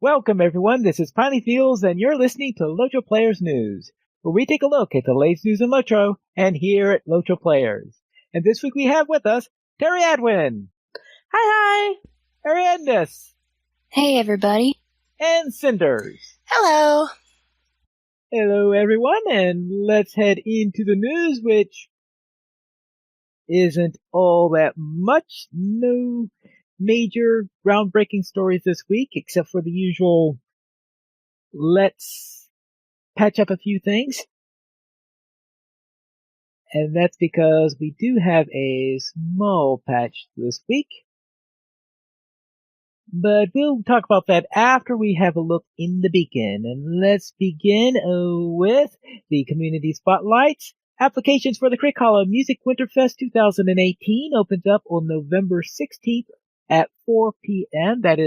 Welcome, everyone. This is Piney Fields, and you're listening to LOTRO Players News, where we take a look at the latest news in LOTRO and here at LOTRO Players. And this week we have with us Terry Adwin. Hi. Ariadnes. Hey, everybody. And Cinders. Hello. Hello, everyone, and let's head into the news, which isn't all that much. No major groundbreaking stories this week, except for the usual let's patch up a few things. And that's because we do have a small patch this week. But we'll talk about that after we have a look in the beacon. And let's begin with the community spotlights. Applications for the Crick Hollow Music Winterfest 2018 opens up on November 16th at 4 p.m. That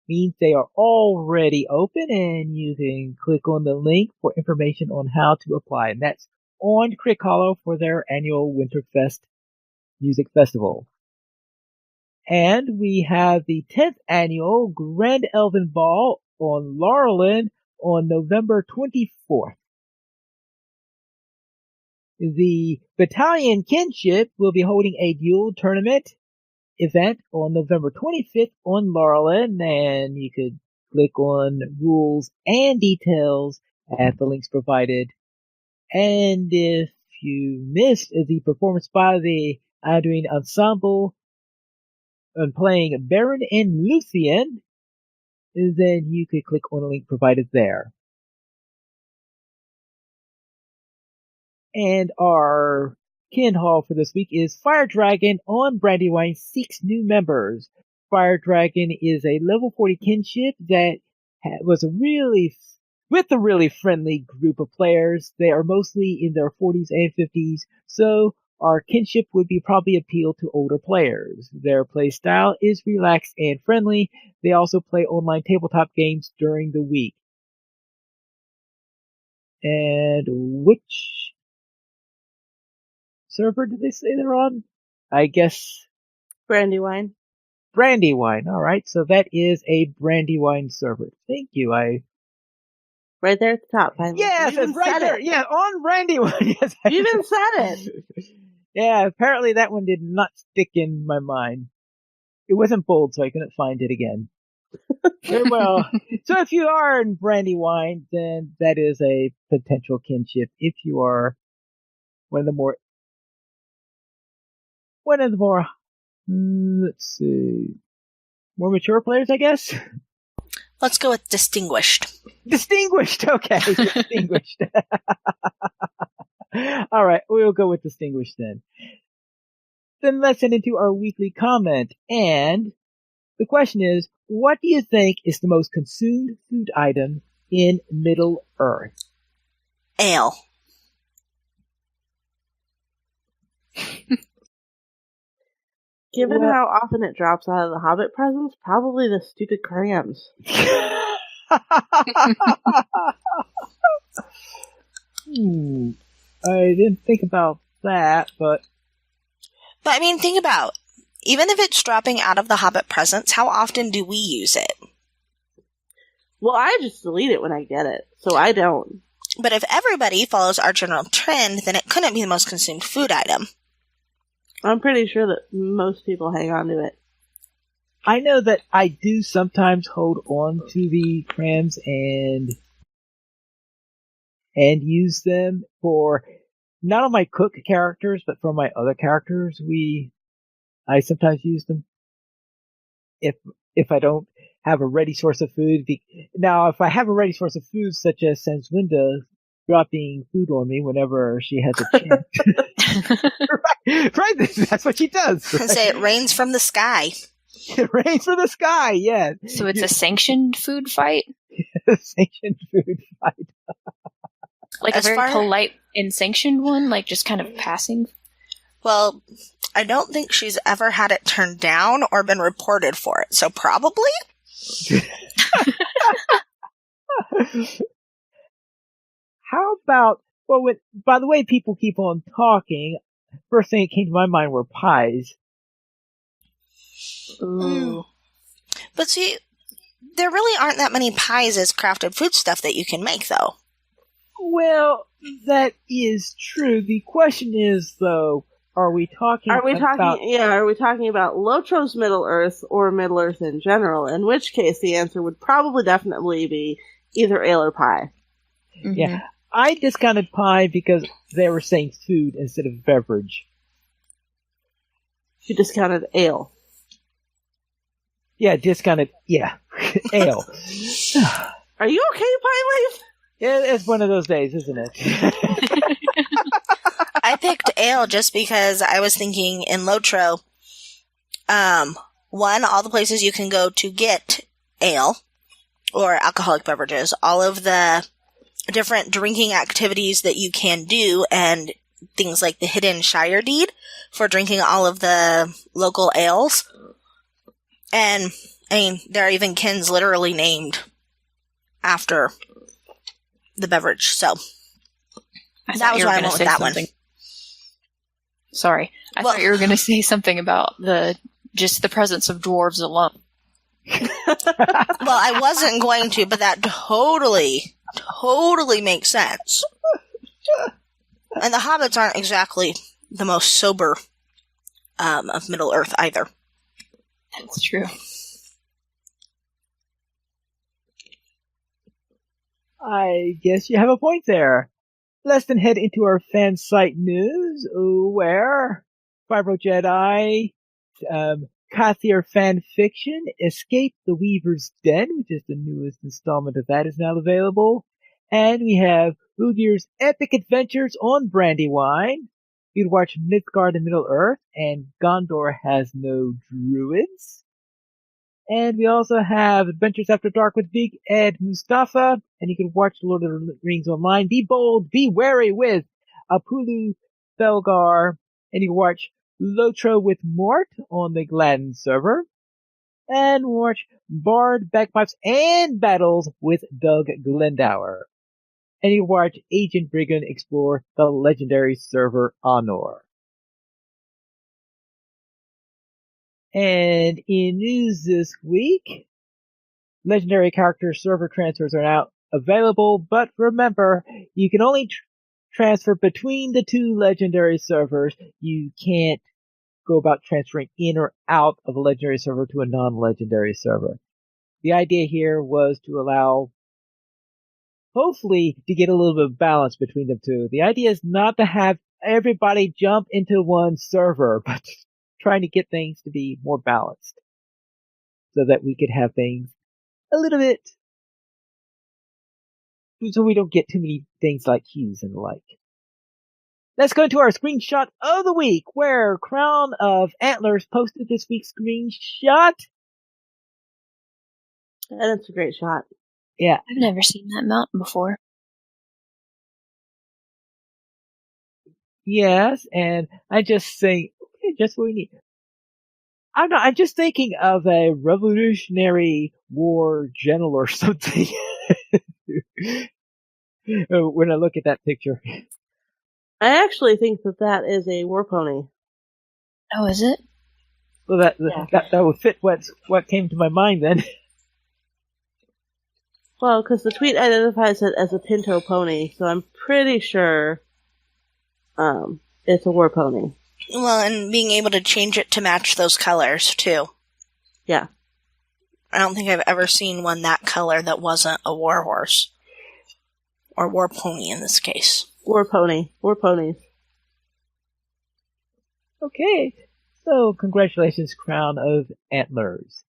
means they are already open, and you can click on the link for information on how to apply. And that's on Crick Hollow for their annual Winterfest Music Festival. And we have the 10th annual Grand Elven Ball on Laurelin on November 24th. The Battalion Kinship will be holding a duel tournament event on November 25th on Laurelin, and you could click on rules and details at the links provided. And if you missed the performance by the Arduino Ensemble on playing Baron and Luthien, then you could click on the link provided there. And our kin haul for this week is Fire Dragon on Brandywine seeks new members. Fire Dragon is a level 40 kinship that was with a really friendly group of players. They are mostly in their 40s and 50s, so our kinship would be probably appeal to older players. Their play style is relaxed and friendly. They also play online tabletop games during the week. And which server did they say they're on? I guess Brandywine. Brandywine. All right, so that is a Brandywine server. Thank you. Right there at the top. Yes, it's right there. Yeah, on Brandywine. Yes, you even said it. Yeah, apparently that one did not stick in my mind. It wasn't bold, so I couldn't find it again. Very well. So if you are in Brandywine, then that is a potential kinship. If you are one of the more, let's see, more mature players, I guess. Let's go with distinguished. Distinguished, okay. Distinguished. All right, we'll go with distinguished then. Then let's head into our weekly comment. And the question is, what do you think is the most consumed food item in Middle Earth? Ale. Given how often it drops out of the Hobbit presents, probably the stupid crayons. I didn't think about that, but I mean, think about, even if it's dropping out of the Hobbit presents, how often do we use it? Well, I just delete it when I get it, so I don't. But if everybody follows our general trend, then it couldn't be the most consumed food item. I'm pretty sure that most people hang on to it. I know that I do sometimes hold on to the crayons and use them for not on my cook characters, but for my other characters. I sometimes use them if I don't have a ready source of food. Now, if I have a ready source of food, such as Sanswinda dropping food on me whenever she has a chance. right, that's what she does. Right? Say it rains from the sky. It rains from the sky, yeah. So it's a sanctioned food fight? Sanctioned food fight. Like a very polite and sanctioned one? Like just kind of passing? Well, I don't think she's ever had it turned down or been reported for it, so probably? How about, by the way people keep on talking, first thing that came to my mind were pies. Ooh. But see, There really aren't that many pies as crafted food stuff that you can make, though. Well, that is true. The question is, though, are we talking about LOTRO's Middle Earth or Middle Earth in general? In which case, the answer would probably definitely be either ale or pie. Mm-hmm. Yeah, I discounted pie because they were saying food instead of beverage. You discounted ale. Yeah, discounted. Yeah, ale. Are you okay, Pie Life? It's one of those days, isn't it? I picked ale just because I was thinking in LOTRO, one, all the places you can go to get ale or alcoholic beverages, all of the different drinking activities that you can do, and things like the hidden shire deed for drinking all of the local ales. And, I mean, there are even kins literally named after the beverage, so that was why I went with that one. Sorry. I thought you were going to say something about just the presence of dwarves alone. Well, I wasn't going to, but that totally makes sense. And the hobbits aren't exactly the most sober of Middle Earth either. That's true. I guess you have a point there. Let's then head into our fan site news, where Fibro Jedi, Kathir fan fiction, Escape the Weaver's Den, which is the newest installment of that, is now available. And we have Ugir's Epic Adventures on Brandywine. You can watch Midgard and Middle Earth, and Gondor Has No Druids. And we also have Adventures After Dark with Big Ed Mustafa, and you can watch Lord of the Rings online. Be bold, be wary with Apulu Thelgar, and you can watch Lotro with Mort on the Gladden server, and watch Bard, Bagpipes, and Battles with Doug Glendower. And you can watch Agent Brigand explore the legendary server Honor. And in news this week, legendary character server transfers are now available, but remember, you can only transfer between the two legendary servers. You can't go about transferring in or out of a legendary server to a non-legendary server. The idea here was to allow, hopefully, to get a little bit of balance between the two. The idea is not to have everybody jump into one server, but trying to get things to be more balanced so that we could have things a little bit, so we don't get too many things like queues and the like. Let's go into our screenshot of the week, where Crown of Antlers posted this week's screenshot. And it's a great shot. Yeah. I've never seen that mountain before. Yes, and I just think, okay, just what we need. I'm just thinking of a Revolutionary War general or something when I look at that picture. I actually think that is a war pony. Oh, is it? Well, that would fit what came to my mind then. Well, because the tweet identifies it as a pinto pony, so I'm pretty sure it's a war pony. Well, and being able to change it to match those colors, too. Yeah. I don't think I've ever seen one that color that wasn't a war horse. Or war pony in this case. War pony. War ponies. Okay. So, congratulations, Crown of Antlers.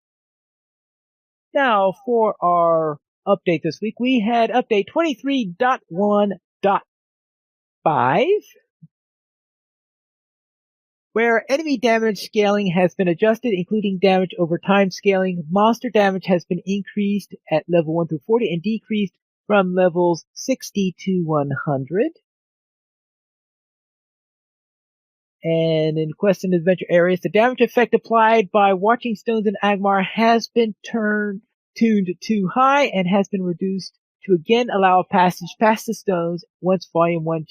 Now, for our update this week, we had update 23.1.5, where enemy damage scaling has been adjusted, including damage over time scaling. Monster damage has been increased at level 1 through 40 and decreased from levels 60 to 100. And in quest and adventure areas, the damage effect applied by Watching Stones in Agmar has been tuned too high and has been reduced to again allow passage past the stones once Volume 1,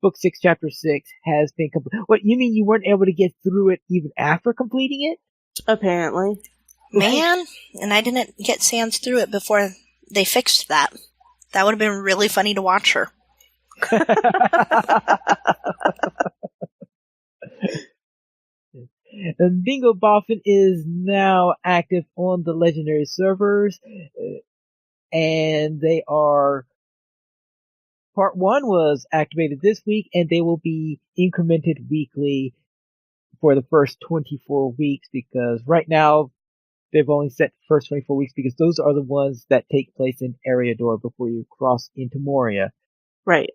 Book 6, Chapter 6 has been completed. What, you mean you weren't able to get through it even after completing it? Apparently. Man, and I didn't get Sans through it before they fixed that. That would have been really funny to watch her. And Bingo Boffin is now active on the Legendary servers, and they are... Part 1 was activated this week, and they will be incremented weekly for the first 24 weeks, because right now they've only set the first 24 weeks because those are the ones that take place in Eriador before you cross into Moria. Right.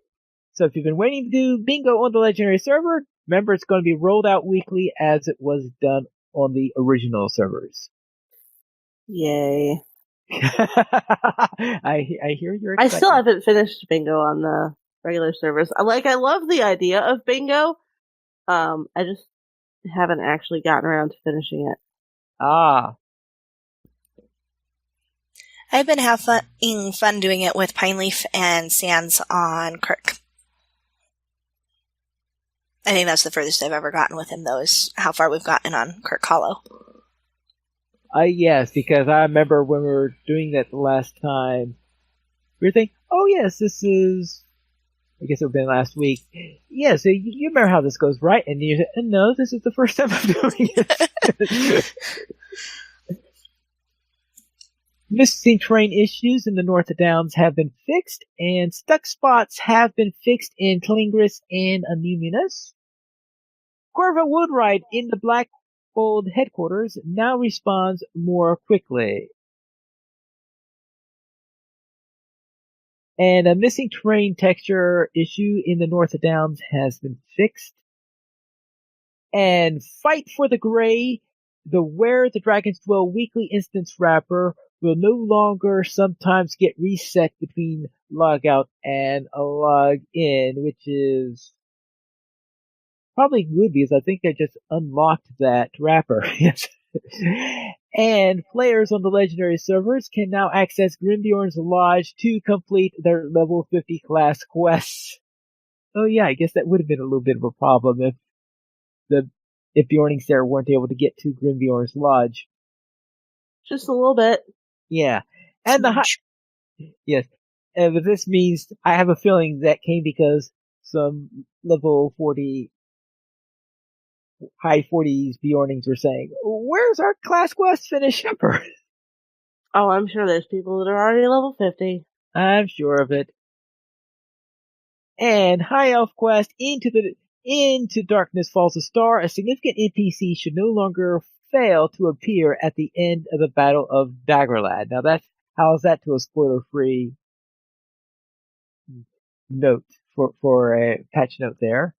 So if you've been waiting to do Bingo on the Legendary server, remember it's going to be rolled out weekly as it was done on the original servers. Yay. I hear you're excited. I still haven't finished Bingo on the regular servers. I love the idea of Bingo. I just haven't actually gotten around to finishing it. Ah. I've been having fun doing it with Pineleaf and Sans on Kirk. I think that's the furthest I've ever gotten with him, though, is how far we've gotten on Kirk Hollow. Yes, because I remember when we were doing that the last time, we were thinking, oh yes, this is, I guess it would have been last week. Yeah, so you remember how this goes, right? And you said, no, this is the first time I'm doing it. Missing terrain issues in the North Downs have been fixed, and stuck spots have been fixed in Tlingris and Anuminus. Corva Woodride in the Blackfold headquarters now responds more quickly. And a missing terrain texture issue in the North Downs has been fixed. And Fight for the Grey, the Where the Dragons Dwell weekly instance wrapper, will no longer sometimes get reset between logout and a log in, which is probably good because I think they just unlocked that wrapper. And players on the Legendary servers can now access Grimdiorn's Lodge to complete their level 50 class quests. Oh yeah, I guess that would have been a little bit of a problem if the Bjornings there weren't able to get to Grimdiorn's Lodge. Just a little bit. Yeah. And yes. But this means I have a feeling that came because some level 40, high 40s Bjornings were saying, where's our class quest finish upper? Oh, I'm sure there's people that are already level 50. I'm sure of it. And High Elf Quest Into Darkness Falls a Star, a significant NPC should no longer fail to appear at the end of the Battle of Daggerlad. Now how is that to a spoiler-free note for a patch note there?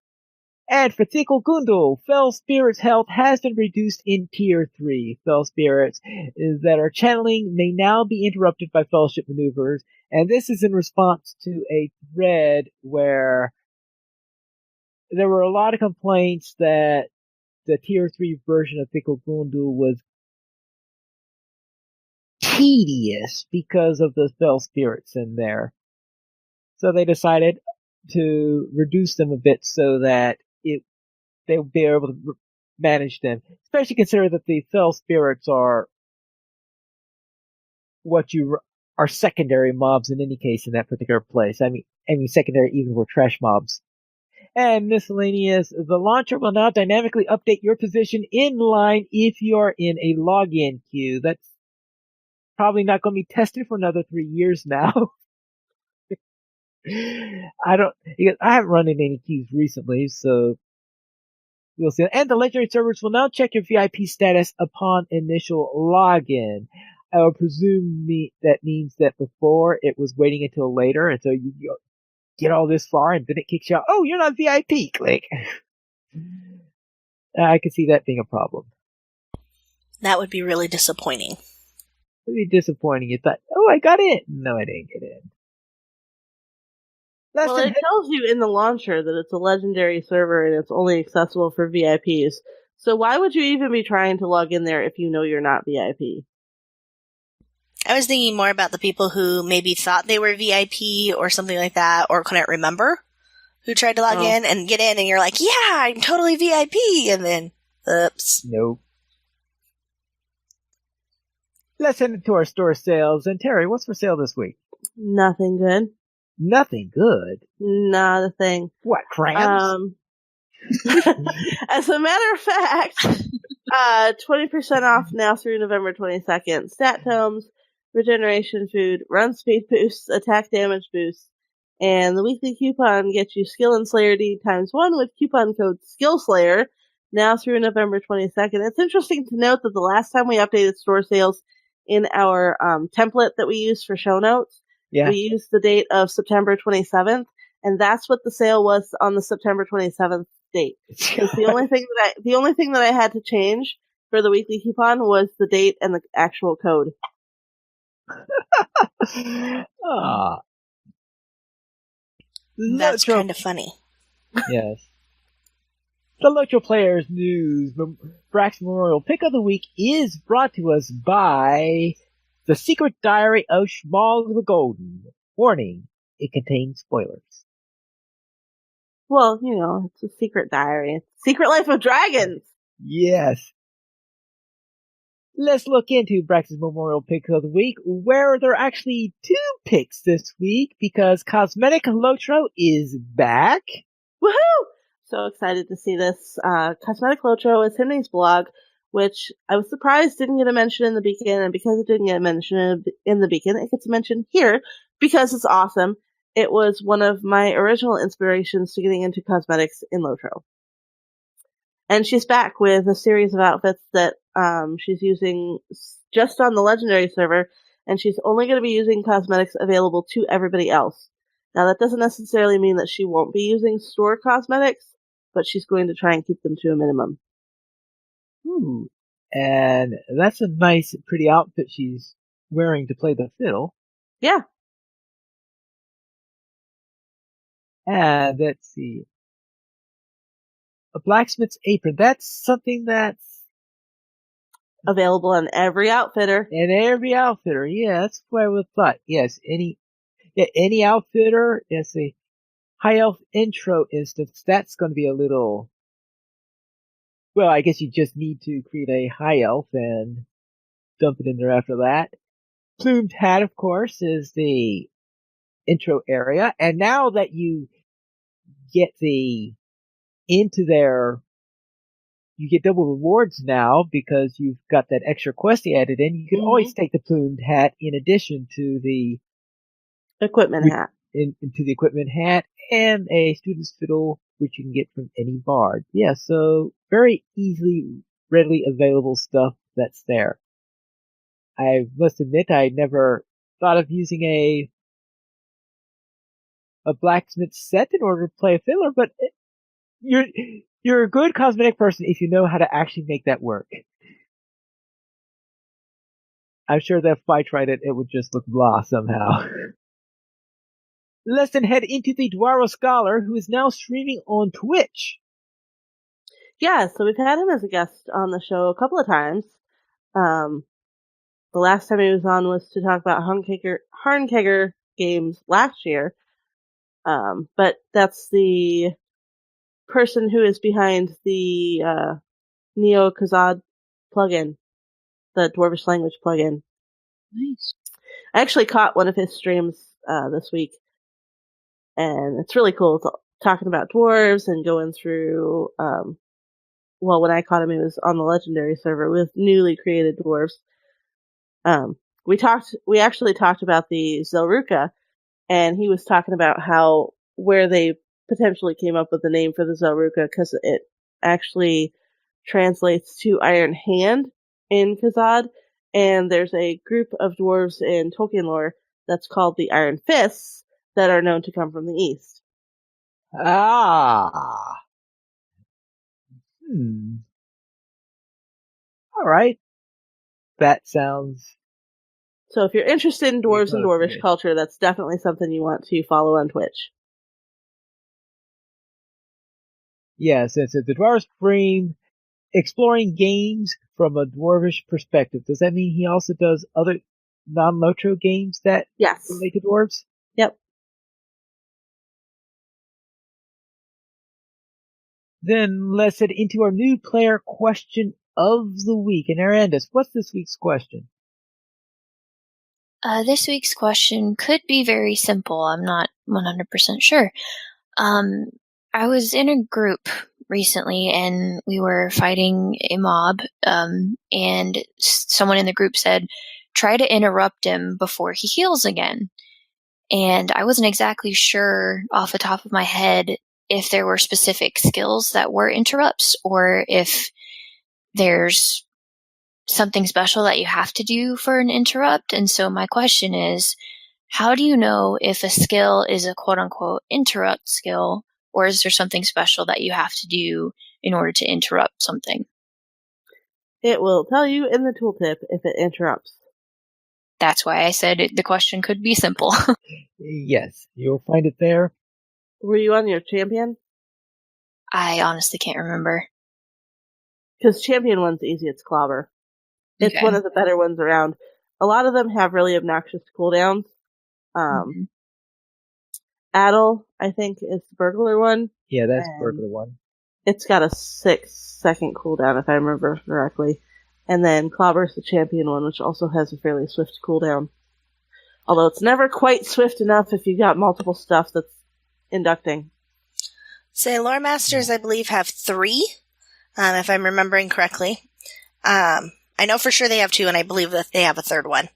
And for Thickle Gundul, Fell Spirit's health has been reduced in Tier 3. Fell Spirits that are channeling may now be interrupted by Fellowship maneuvers, and this is in response to a thread where there were a lot of complaints that the Tier 3 version of Thickle Gundul was tedious because of the Fell Spirits in there. So they decided to reduce them a bit so that they would be able to manage them. Especially considering that the Fell Spirits are are secondary mobs in any case in that particular place. I mean secondary even for trash mobs. And miscellaneous, the launcher will now dynamically update your position in line if you are in a login queue. That's probably not going to be tested for another 3 years now. I haven't run in any queues recently, so we'll see. And the Legendary servers will now check your VIP status upon initial login. I would presume that means that before it was waiting until later, and so you get all this far and then it kicks you out. Oh, you're not VIP. Click. I could see that being a problem. That would be really disappointing. It would be disappointing. You thought, oh, I got in. No, I didn't get in. Well, it tells you in the launcher that it's a Legendary server and it's only accessible for VIPs. So why would you even be trying to log in there if you know you're not VIP? I was thinking more about the people who maybe thought they were VIP or something like that, or couldn't remember, who tried to log in and get in, and you're like, yeah, I'm totally VIP, and then, oops. Nope. Let's head into our store sales. And Terry, what's for sale this week? Nothing good. Nothing good. Not a thing. What, crayons? As a matter of fact, 20% off now through November 22nd. Stat tomes, regeneration food, run speed boosts, attack damage boosts, and the weekly coupon gets you Skill and Slayer D ×1 with coupon code SKILLSLAYER now through November 22nd. It's interesting to note that the last time we updated store sales in our template that we use for show notes, we used the date of September 27th, and that's what the sale was on the September 27th date. Because the only thing that I had to change for the weekly coupon was the date and the actual code. That's kind of funny. Yes. The LOTRO Players News Brax Memorial Pick of the Week is brought to us by The Secret Diary of Schmog the Golden. Warning, it contains spoilers. Well, it's a secret diary. Secret Life of Dragons! Yes. Let's look into Brax's Memorial Pick of the Week, where there are actually 2 picks this week, because Cosmetic LOTRO is back. Woohoo! So excited to see this. Cosmetic LOTRO is Himney's blog, which I was surprised didn't get a mention in the beacon, and because it didn't get a mention in the beacon, it gets a mention here, because it's awesome. It was one of my original inspirations to getting into cosmetics in LOTRO. And she's back with a series of outfits that she's using just on the Legendary server, and she's only going to be using cosmetics available to everybody else. Now, that doesn't necessarily mean that she won't be using store cosmetics, but she's going to try and keep them to a minimum. Ooh. And that's a nice, pretty outfit she's wearing to play the fiddle. Yeah. And let's see. A blacksmith's apron. That's something that's available on every outfitter. And every outfitter. Yeah, that's what I would have thought. Yes, any outfitter. Yes, a high elf intro instance. That's going to be a little. Well, I guess you just need to create a high elf and dump it in there after that. Plumed hat, of course, is the intro area. And now that you get into there, you get double rewards now because you've got that extra quest added in. You can always take the plumed hat in addition to the equipment hat. Into the equipment hat and a student's fiddle, which you can get from any bard. Yeah, so very easily, readily available stuff that's there. I must admit I never thought of using a blacksmith set in order to play a fiddler, but you're a good cosmetic person if you know how to actually make that work. I'm sure that if I tried it, it would just look blah somehow. Let's then head into the Dwaro Scholar, who is now streaming on Twitch. Yeah, so we've had him as a guest on the show a couple of times. The last time he was on was to talk about Harnkegger games last year. But that's the person who is behind the Neo Kazad plugin, the Dwarvish language plugin. Nice. I actually caught one of his streams this week, and it's really cool. It's talking about dwarves and going through. Well, when I caught him, he was on the Legendary server with newly created dwarves. We actually talked about the Zelruka, and he was talking about where they potentially came up with the name for the Zelruka, because it actually translates to Iron Hand in Kazad, and there's a group of dwarves in Tolkien lore that's called the Iron Fists that are known to come from the east. Ah. All right. That sounds... So if you're interested in dwarves and dwarvish culture, that's definitely something you want to follow on Twitch. Yes, it's the Dwarves stream exploring games from a dwarvish perspective. Does that mean he also does other non-LOTRO games that relate to dwarves? Yep. Then let's head into our new player question of the week. And Arandis, what's this week's question? This week's question could be very simple. I'm not 100% sure. I was in a group recently and we were fighting a mob, and someone in the group said, try to interrupt him before he heals again. And I wasn't exactly sure off the top of my head if there were specific skills that were interrupts or if there's something special that you have to do for an interrupt. And so my question is, how do you know if a skill is a quote unquote interrupt skill, or is there something special that you have to do in order to interrupt something? It will tell you in the tooltip if it interrupts. That's why I said the question could be simple. Yes, you'll find it there. Were you on your champion? I honestly can't remember. Because champion one's easy, it's clobber. It's one of the better ones around. A lot of them have really obnoxious cooldowns. Addle, I think, is the burglar one. Yeah, that's the burglar one. It's got a 6-second cooldown, if I remember correctly. And then Clobber's the champion one, which also has a fairly swift cooldown. Although it's never quite swift enough if you got multiple stuff that's inducting. So Lore Masters, I believe, have 3, if I'm remembering correctly. I know for sure they have 2, and I believe that they have a 3rd one.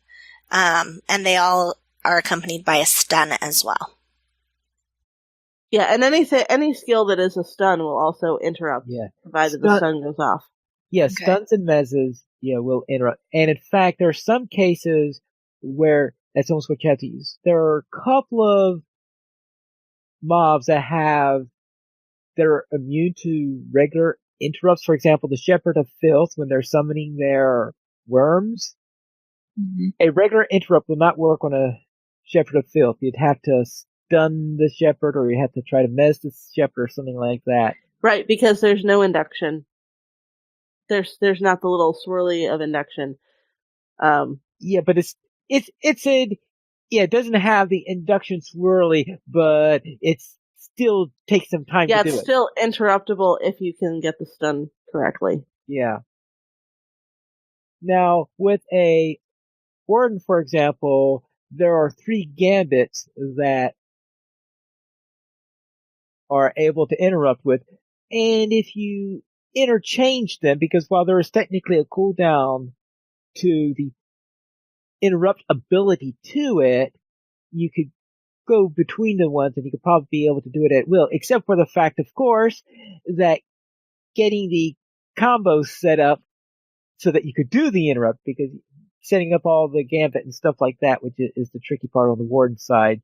And they all are accompanied by a stun as well. Yeah, and any skill that is a stun will also interrupt, provided the stun goes off. Yeah, stuns and mezzes, will interrupt. And in fact, there are some cases where that's almost what you have to use. There are a couple of mobs that are immune to regular interrupts. For example, the Shepherd of Filth, when they're summoning their worms. Mm-hmm. A regular interrupt will not work on a Shepherd of Filth. You'd have to stun the Shepherd, or you have to try to mess the Shepherd or something like that. Right, because there's no induction. There's not the little swirly of induction. Yeah, but it doesn't have the induction swirly, but it still takes some time to do it. Yeah, it's still interruptible if you can get the stun correctly. Yeah. Now, with a Warden, for example, there are 3 gambits that are able to interrupt with, and if you interchange them, because while there is technically a cooldown to the interrupt ability to it, you could go between the ones and you could probably be able to do it at will, except for the fact, of course, that getting the combos set up so that you could do the interrupt, because setting up all the gambit and stuff like that, which is the tricky part on the Warden side,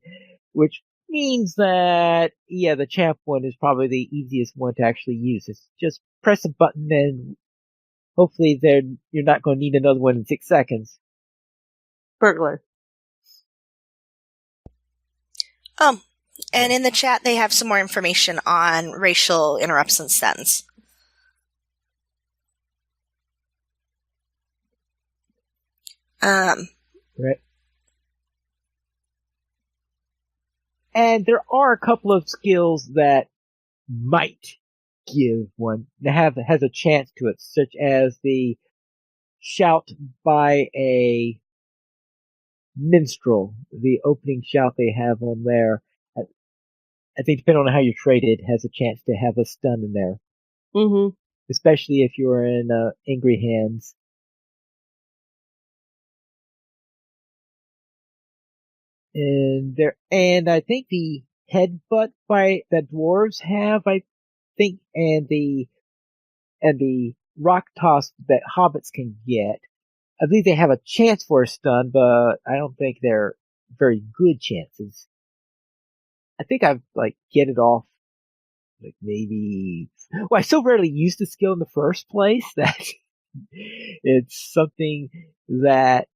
which means that, the champ one is probably the easiest one to actually use. It's just press a button and hopefully you're not going to need another one in 6 seconds. Burglar. And in the chat they have some more information on racial interrupts and stuns. Right. And there are a couple of skills that might give one, that has a chance to it, such as the shout by a minstrel, the opening shout they have on there. I think depending on how you trade it, has a chance to have a stun in there. Mm-hmm. Especially if you're in angry hands. And I think the headbutt that dwarves have, I think, and the rock toss that hobbits can get, I believe they have a chance for a stun, but I don't think they're very good chances. I think I've get it off maybe. Well, I so rarely use the skill in the first place that it's something that.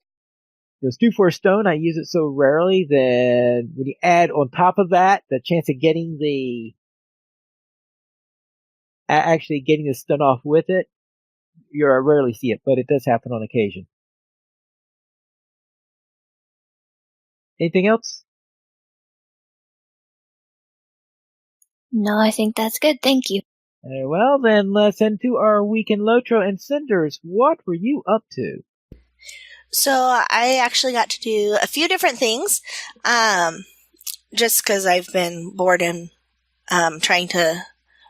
Those 2 for a stone, I use it so rarely that when you add on top of that, the chance of getting actually getting the stun off with it, I rarely see it, but it does happen on occasion. Anything else? No, I think that's good. Thank you. Well, then let's into our week in LOTRO. And Cinders, what were you up to? So I actually got to do a few different things, just because I've been bored and trying to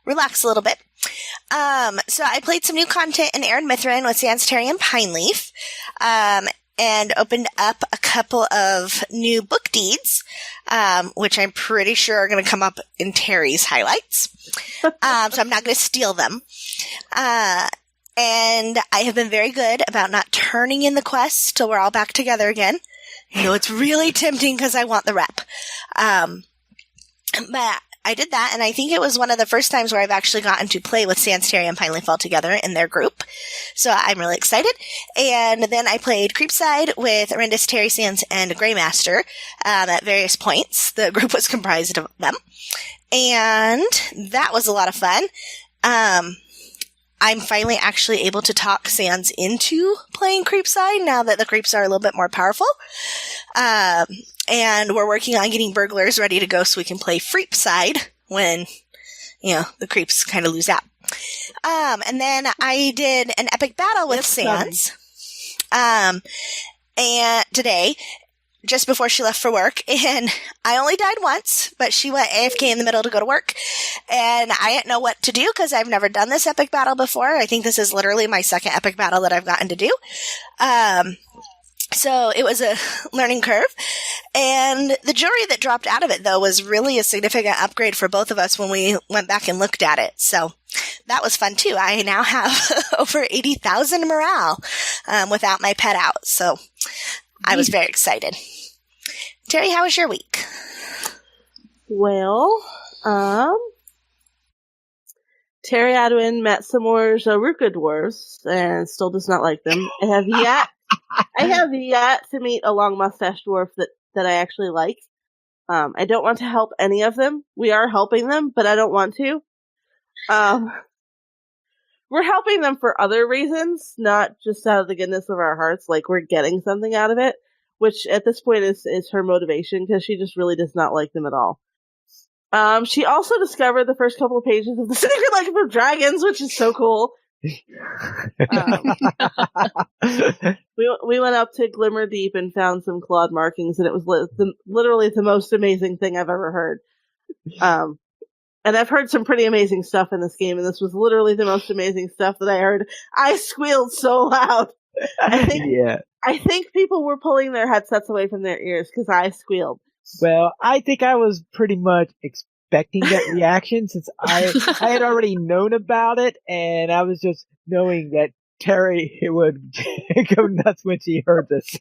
relax a little bit. So I played some new content in Aaron Mithrin with Sanctuary and Pineleaf, and opened up a couple of new book deeds, which I'm pretty sure are going to come up in Terry's highlights. So I'm not going to steal them. And I have been very good about not turning in the quests till we're all back together again. You know, it's really tempting because I want the rep. But I did that, and I think it was one of the first times where I've actually gotten to play with Sanstary and Pineleaf all together in their group. So I'm really excited. And then I played Creepside with Arendis, Terry Sands, and Greymaster at various points. The group was comprised of them. And that was a lot of fun. I'm finally actually able to talk Sands into playing Creepside now that the creeps are a little bit more powerful. And we're working on getting burglars ready to go so we can play Freepside when, you know, the creeps kind of lose out. And then I did an epic battle with Sands. And today, just before she left for work, and I only died once, but she went AFK in the middle to go to work, and I didn't know what to do because I've never done this epic battle before. I think this is literally my second epic battle that I've gotten to do. So it was a learning curve, and the jewelry that dropped out of it, though, was really a significant upgrade for both of us when we went back and looked at it. So that was fun, too. I now have over 80,000 morale without my pet out, so I was very excited. Terry, how was your week? Well, Terry Adwin met some more Zoruka dwarves and still does not like them. I have yet to meet a long mustache dwarf that I actually like. I don't want to help any of them. We are helping them, but I don't want to. We're helping them for other reasons, not just out of the goodness of our hearts. Like, we're getting something out of it, which at this point is her motivation, because she just really does not like them at all. She also discovered the first couple of pages of the Secret Life of Dragons, which is so cool. We went up to Glimmer Deep and found some clawed markings, and it was literally the most amazing thing I've ever heard. And I've heard some pretty amazing stuff in this game, and this was literally the most amazing stuff that I heard. I squealed so loud. I think people were pulling their headsets away from their ears because I squealed. Well, I think I was pretty much expecting that reaction since I had already known about it, and I was just knowing that Terry would go nuts when she heard this.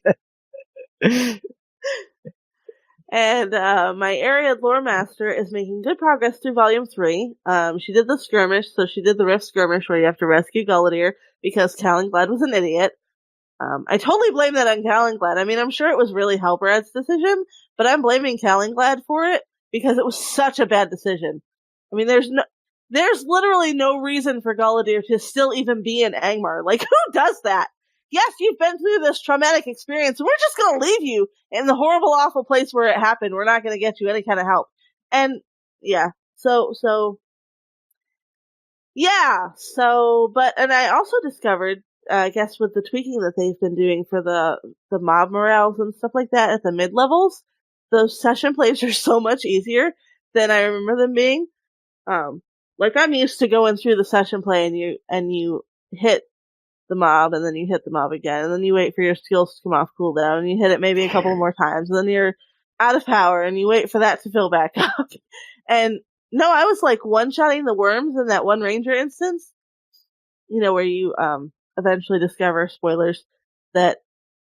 And my area lore master is making good progress through Volume 3. She did the skirmish, so she did the Rift skirmish where you have to rescue Gullidir because Calenglad was an idiot. I totally blame that on Calenglad. I mean, I'm sure it was really Halbrad's decision, but I'm blaming Calenglad for it because it was such a bad decision. I mean, there's literally no reason for Gullidir to still even be in Angmar. Like, who does that? Yes, you've been through this traumatic experience. We're just going to leave you in the horrible, awful place where it happened. We're not going to get you any kind of help. And, yeah. And I also discovered, I guess with the tweaking that they've been doing for the mob morales and stuff like that at the mid-levels, those session plays are so much easier than I remember them being. Like, I'm used to going through the session play and you hit the mob, and then you hit the mob again, and then you wait for your skills to come off cooldown, and you hit it maybe a couple more times, and then you're out of power, and you wait for that to fill back up. And no, I was like one-shotting the worms in that one ranger instance, where you eventually discover, spoilers, that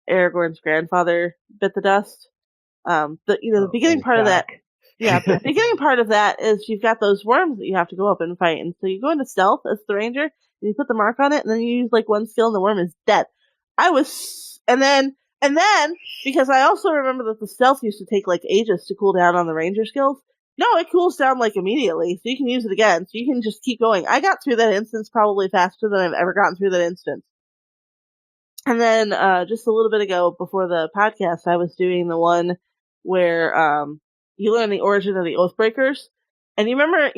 Aragorn's grandfather bit the dust. The beginning part of that. Yeah, the beginning part of that is you've got those worms that you have to go up and fight, and so you go into stealth as the ranger, and you put the mark on it, and then you use like one skill, and the worm is dead. And then because I also remember that the stealth used to take like ages to cool down on the ranger skills. No, it cools down like immediately, so you can use it again. So you can just keep going. I got through that instance probably faster than I've ever gotten through that instance. And then just a little bit ago, before the podcast, I was doing the one where you learn the origin of the Oathbreakers. And you remember,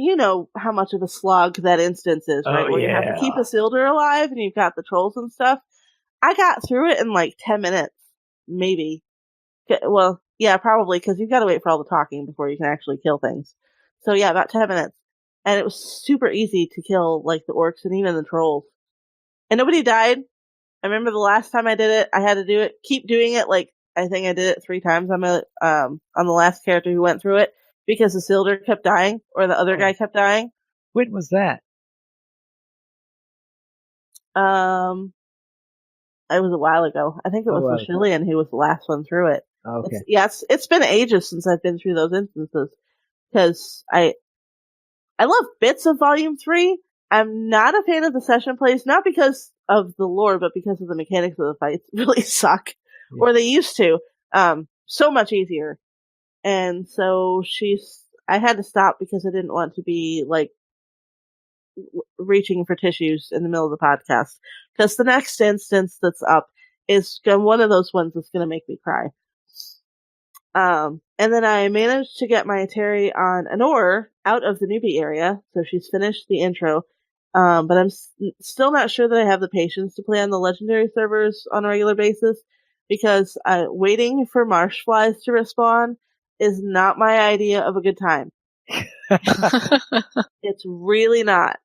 how much of a slog that instance is, right? Oh, where yeah. you have to keep Isildur alive, and you've got the trolls and stuff. I got through it in like 10 minutes. maybe. Well, yeah, probably, because you've got to wait for all the talking before you can actually kill things. So yeah, about 10 minutes. And it was super easy to kill, like, the orcs and even the trolls. And nobody died. I remember the last time I did it, I had to keep doing it, like, I think I did it 3 times on the last character who went through it, because the Isildur kept dying, or the other guy kept dying. When was that? It was a while ago. I think it was Lashillian who was the last one through it. Okay. It's been ages since I've been through those instances, because I love bits of Volume 3. I'm not a fan of the session plays, not because of the lore, but because of the mechanics of the fights really suck. Yeah. Or they used to. So much easier. And so I had to stop because I didn't want to be, like, reaching for tissues in the middle of the podcast. Because the next instance that's up is one of those ones that's going to make me cry. And then I managed to get my Atari on Anor out of the newbie area, so she's finished the intro. But I'm still not sure that I have the patience to play on the legendary servers on a regular basis, because waiting for marsh flies to respawn is not my idea of a good time. It's really not.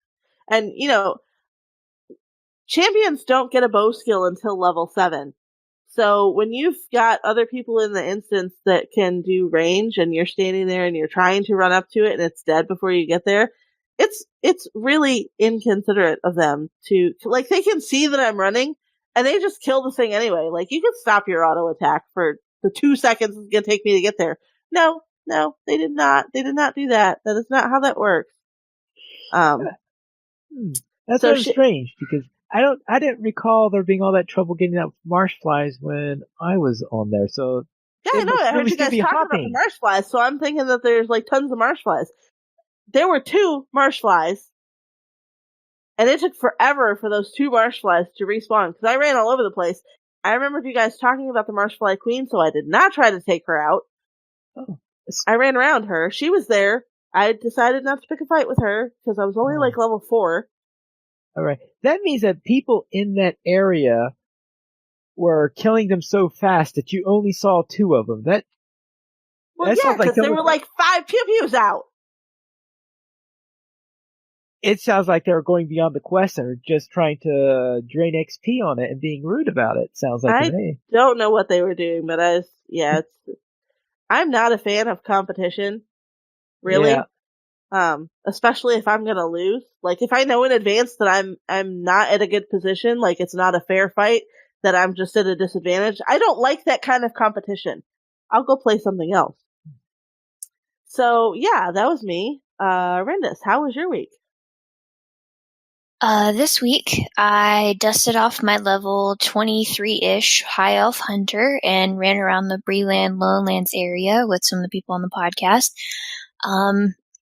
And, champions don't get a bow skill until level 7. So when you've got other people in the instance that can do range, and you're standing there and you're trying to run up to it and it's dead before you get there, it's really inconsiderate of them to, like, they can see that I'm running and they just kill the thing anyway. Like, you can stop your auto attack for the 2 seconds it's going to take me to get there. No, they did not. They did not do that. That is not how that works. That's so strange, because I didn't recall there being all that trouble getting out marsh flies when I was on there. So yeah, I know. I heard you guys talking about the marsh flies, so I'm thinking that there's, like, tons of marsh flies. There were 2 marsh flies, and it took forever for those 2 marsh flies to respawn, because I ran all over the place. I remember you guys talking about the marsh fly queen, so I did not try to take her out. Oh. I ran around her. She was there. I decided not to pick a fight with her, because I was only like level 4. All right. That means that people in that area were killing them so fast that you only saw 2 of them. That yeah, because there were like 5 pew-pews out. It sounds like they were going beyond the quest and are just trying to drain XP on it and being rude about it. Sounds like to me. I don't know what they were doing, but I'm not a fan of competition, really. Yeah. Especially if I'm gonna lose. Like, if I know in advance that I'm not at a good position, like it's not a fair fight, that I'm just at a disadvantage, I don't like that kind of competition. I'll go play something else. So yeah, that was me. Rendis, how was your week? This week I dusted off my level 23-ish High Elf Hunter and ran around the Breeland Lowlands area with some of the people on the podcast.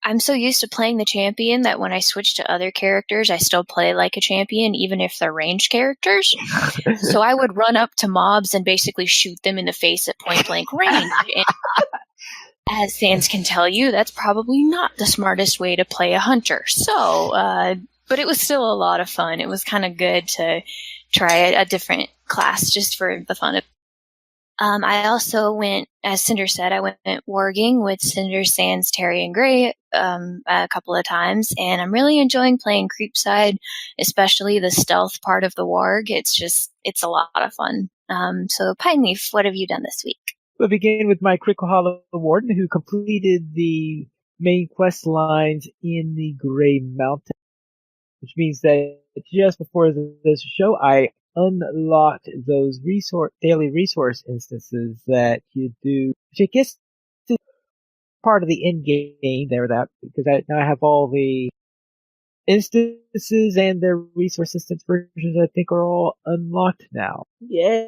I'm so used to playing the champion that when I switch to other characters, I still play like a champion, even if they're ranged characters. So I would run up to mobs and basically shoot them in the face at point blank range. And as Sans can tell you, that's probably not the smartest way to play a hunter. So, but it was still a lot of fun. It was kind of good to try a different class just for the fun of it. I also went, as Cinder said, I went warging with Cinder, Sans, Terry, and Gray a couple of times, and I'm really enjoying playing Creepside, especially the stealth part of the warg. It's a lot of fun. So, Pineleaf, what have you done this week? We'll begin with my Critical Hollow Warden, who completed the main quest lines in the Gray Mountain, which means that just before this show, I unlocked those daily resource instances that you do, which I guess is part of the end game there, because now I have all the instances and their resource instance versions, I think, are all unlocked now. Yeah.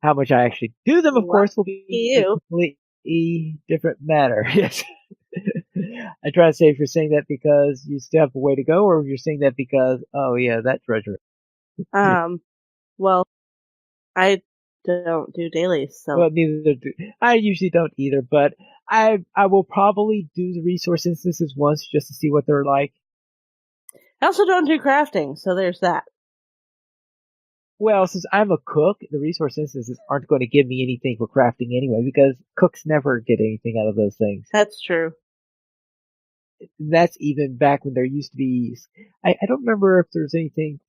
How much I actually do them, of course, will be a completely different matter. Yes. I try to say if you're saying that because you still have a way to go, or if you're saying that because, oh yeah, that treasure. Well, I don't do dailies, so. Well, neither do I. Usually don't either, but I will probably do the resource instances once just to see what they're like. I also don't do crafting, so there's that. Well, since I'm a cook, the resource instances aren't going to give me anything for crafting anyway, because cooks never get anything out of those things. That's true. That's even back when there used to be. I don't remember if there's anything.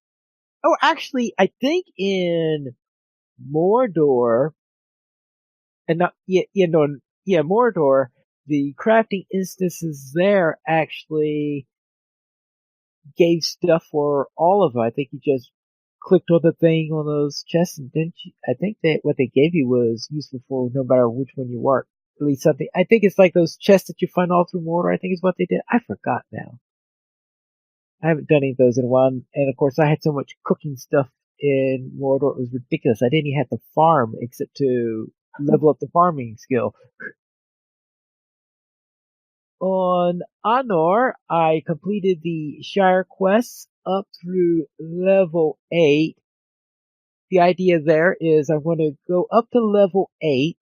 Oh, actually, I think in Mordor, and not Mordor, the crafting instances there actually gave stuff for all of it. I think you just clicked on the thing on those chests, and didn't you? I think that what they gave you was useful for no matter which one you work. At least something. I think it's like those chests that you find all through Mordor. I think is what they did. I forgot now. I haven't done any of those in a while, and of course I had so much cooking stuff in Mordor, it was ridiculous. I didn't even have to farm except to level up the farming skill. On Anor, I completed the Shire quests up through level 8. The idea there is I want to go up to level 8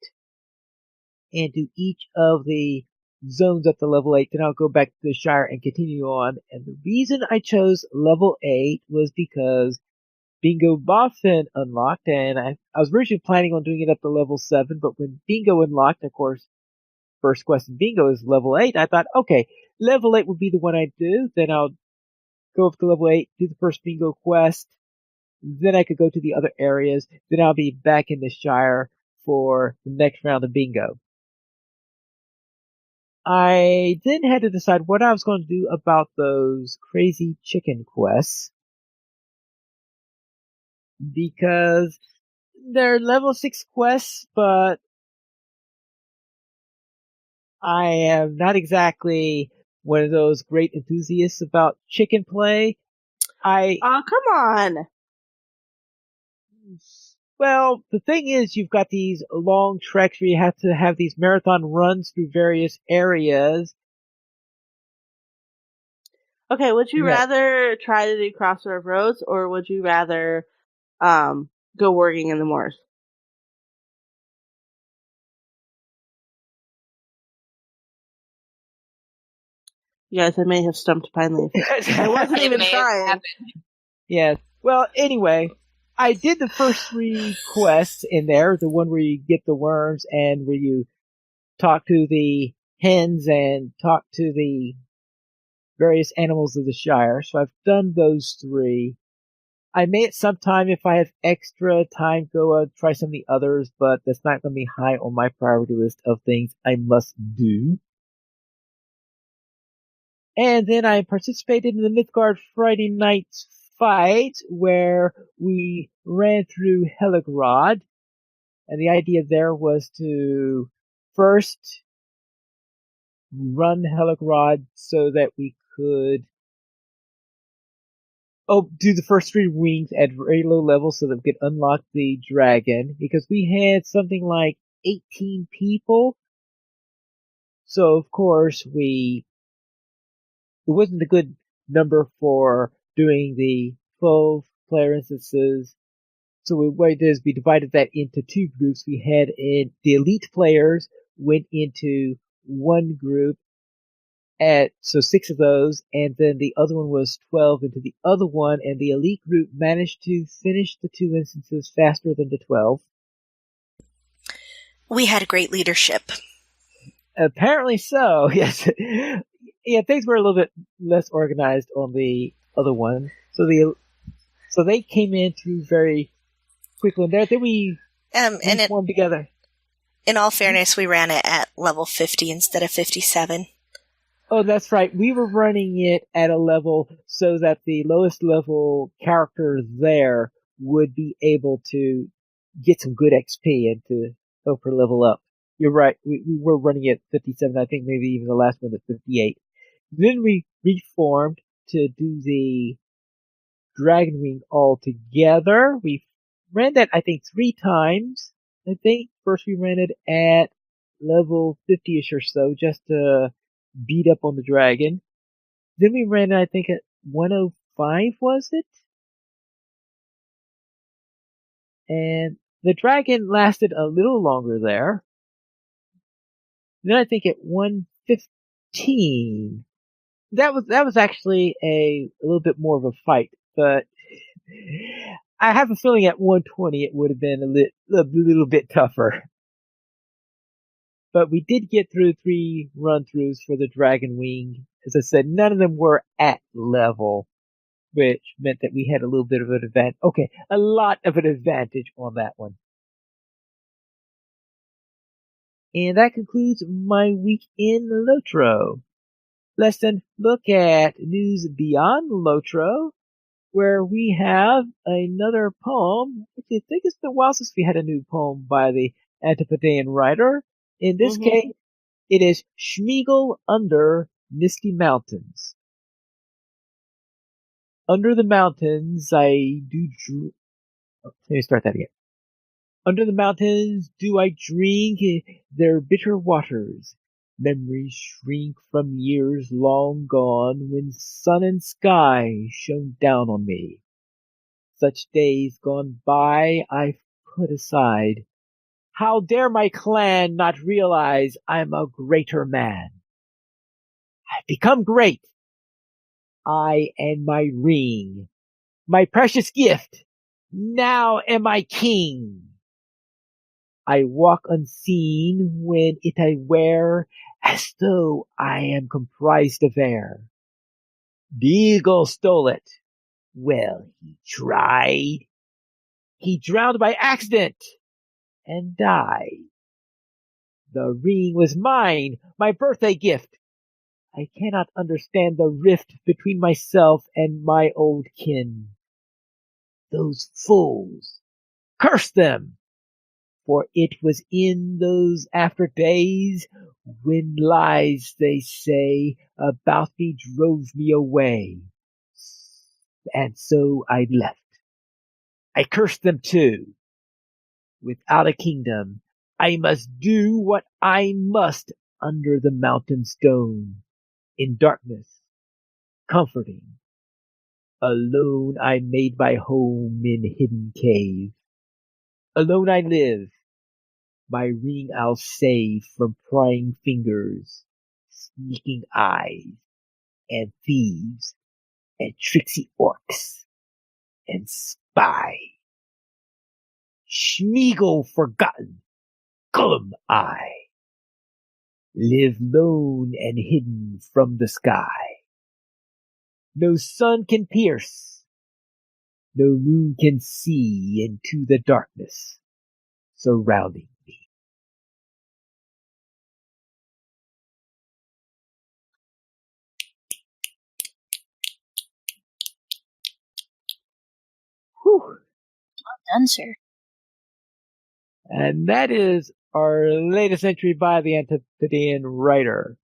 and do each of the zones up to level 8. Then I'll go back to the Shire and continue on. And the reason I chose level 8 was because Bingo Boffin unlocked, and I was originally planning on doing it up to level 7, but when Bingo unlocked, of course, first quest in Bingo is level 8, I thought, okay, level 8 would be the one I do, then I'll go up to level 8, do the first Bingo quest, then I could go to the other areas, then I'll be back in the Shire for the next round of Bingo. I then had to decide what I was going to do about those crazy chicken quests, because they're level 6 quests, but I am not exactly one of those great enthusiasts about chicken play. Oh, come on. Well, the thing is, you've got these long treks where you have to have these marathon runs through various areas. Okay, would you rather try to do Crossroad Roads, or would you rather go working in the moors? You guys, I may have stumped Pine Leaf. I wasn't even trying. Yes. Well, anyway, I did the first 3 quests in there, the one where you get the worms and where you talk to the hens and talk to the various animals of the Shire. So I've done those 3. I may at some time, if I have extra time, go try some of the others, but that's not going to be high on my priority list of things I must do. And then I participated in the Mythgard Friday night's fight, where we ran through Heligrod. And the idea there was to first run Heligrod so that we could do the first 3 wings at very low level so that we could unlock the dragon, because we had something like 18 people. So of course it wasn't a good number for doing the 12 player instances. So what we did is we divided that into 2 groups. We had the elite players went into one group, so 6 of those, and then the other one was 12 into the other one, and the elite group managed to finish the 2 instances faster than the 12. We had great leadership. Apparently so, yes. Yeah, things were a little bit less organized on the other one. So they came in through very quickly, and then we formed together. In all fairness, we ran it at level 50 instead of 57. Oh, that's right. We were running it at a level so that the lowest level character there would be able to get some good XP and to help her level up. You're right. We were running it at 57. I think maybe even the last one at 58. Then we reformed to do the Dragon Wing all together. We ran that, I think, 3 times. I think first we ran it at level 50-ish or so, just to beat up on the dragon. Then we ran it, I think, at 105, was it? And the dragon lasted a little longer there. Then I think at 115, that was actually a little bit more of a fight, but I have a feeling at 120 it would have been a little bit tougher. But we did get through 3 run-throughs for the Dragon Wing. As I said, none of them were at level, which meant that we had a little bit of an advantage. Okay, a lot of an advantage on that one. And that concludes my week in LOTRO. Let's then look at news beyond LOTRO, where we have another poem. I think it's been a while since we had a new poem by the Antipodean writer. In this case, it is Schmiegel under Misty Mountains. Under the mountains, I do. Let me start that again. Under the mountains do I drink their bitter waters. Memories shrink from years long gone when sun and sky shone down on me. Such days gone by I've put aside. How dare my clan not realize I'm a greater man? I've become great. I and my ring, my precious gift, now am I king. I walk unseen when it I wear, as though I am comprised of air. The eagle stole it. Well, he tried. He drowned by accident and died. The ring was mine, my birthday gift. I cannot understand the rift between myself and my old kin. Those fools, curse them! For it was in those after days when lies they say about me drove me away. And so I left. I cursed them too. Without a kingdom, I must do what I must under the mountain stone, in darkness, comforting. Alone I made my home in hidden cave. Alone I live. My ring I'll save from prying fingers, sneaking eyes, and thieves, and tricksy orcs, and spy. Schmiegel forgotten, Gullum I. Live lone and hidden from the sky. No sun can pierce, no moon can see into the darkness surrounding me. Whew. Well done, sir. And that is our latest entry by the Antipodean writer.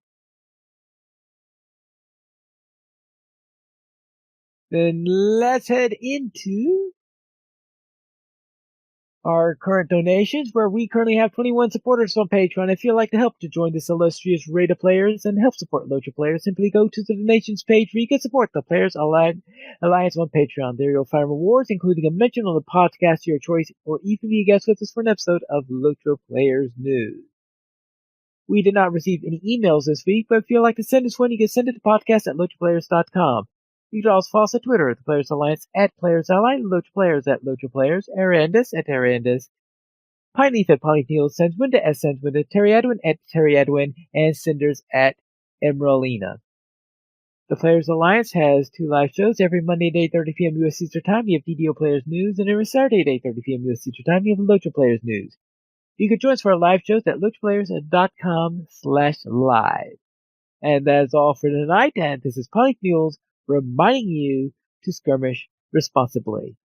Then let's head into our current donations, where we currently have 21 supporters on Patreon. If you'd like to help to join this illustrious rate of players and help support LOTRO players, simply go to the donations page where you can support the Players Alliance on Patreon. There you'll find rewards, including a mention on the podcast of your choice, or even be a guest with us for an episode of LOTRO Players News. We did not receive any emails this week, but if you'd like to send us one, you can send it to podcast@LOTROplayers.com. You can also follow us on Twitter at the Players Alliance, at Players Ally, LOTRO Players at LOTRO Players, Arandis at Arandis, Pineleaf at Pineleaf, Senswinda at Senswinda, Terry Edwin at Terry Edwin, and Cinders at Emeralina. The Players Alliance has 2 live shows every Monday at 8:30 p.m. U.S. Eastern Time. You have DDO Players News, and every Saturday at 8:30 p.m. U.S. Eastern Time. You have LOTRO Players News. You can join us for our live shows at LOTROplayers.com/live. And that's all for tonight, and this is Pineleaf Mules reminding you to skirmish responsibly.